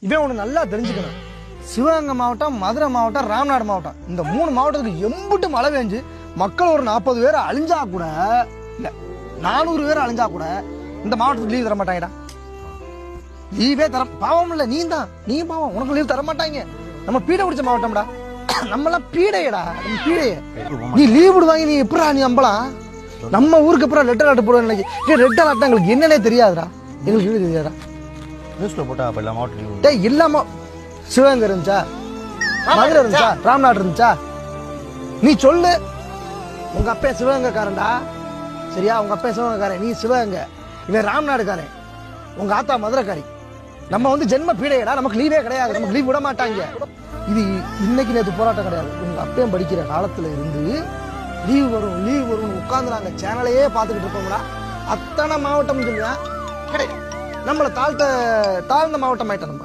இவன் ஒண்ணு நல்லா தெரிஞ்சுக்கணும். சிவகங்கை மாவட்டம், மதுரை மாவட்டம், ராமநாடு மாவட்டம், இந்த 3 மாவட்டத்துக்கு எம்புட்டு மழை பெஞ்சு மக்கள் ஒரு 40 பேர் அழிஞ்சா கூட, இல்ல 400 பேர் அழிஞ்சா கூட இந்த மாவட்டத்துக்கு லீவ் தர மாட்டாங்கடா. லீவே தர பாவம் இல்ல, நீ பாவம், உனக்கு லீவ் தர மாட்டாங்க. நம்ம பீடை பிடிச்ச மாவட்டம்டா, நம்மளாம் பீடையடா, நம்ம பீடைய. நீ லீவ் விடுவாங்க, நீ எப்படா நீ நம்பலாம்? நம்ம ஊருக்கு அப்புறம் ரெட் அலர்ட் போடுவேன் நினைக்க. ரெட் அலர்ட் எங்களுக்கு என்னன்னே தெரியாதுடா, எங்களுக்கு தெரியாதா? நியூஸ்ல போட்டா எல்லா மாவட்டம் டேய் இல்லாம சிவகங்கை இருந்துச்சா, மதுரை இருந்துச்சா, ராமநாடு இருந்துச்சா? நீ சொல்லு. உங்க அப்பா சிவகங்கைக்காரன்டா, சரியா? உங்க அப்பா சிவகங்கைக்காரன், நீ சிவகங்கை, இவன் ராமநாடுக்காரன், உங்க ஆத்தா மதுரைக்காரி. நம்ம வந்து ஜென்ம பீடையடா, நமக்கு லீவே கிடையாது, நமக்கு லீவ் விட மாட்டாங்க. இது இன்னைக்கு நேற்று போராட்டம் கிடையாது. உங்க அப்பையும் படிக்கிற காலத்துல இருந்து லீவ் வரும் உட்கார்ந்து நாங்க சேனலையே பார்த்துக்கிட்டு இருப்போம்டா. அத்தனை மாவட்டம் கிடையாது, நம்மளை தாழ்ந்த மாவட்டம் ஆயிட்டோம் நம்ம.